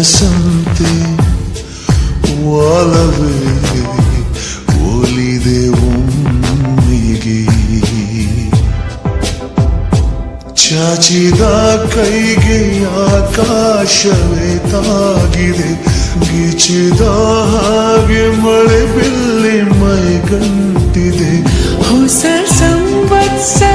ಕನಸಂತೆ ಒಲವೇ ಒಲಿದೆ ಒಮ್ಮೆಗೆ ಚಾಚಿದ ಕೈಗೆ ಆಕಾಶವೇ ತಾಗಿದೆ ಗೀಚಿದ ಹಾಗೆ ಮಳೆ ಬಿಲ್ಲಿ ಮೈಗಂಟಿದೆ ಹೊಸ ಸಂವತ್ಸರ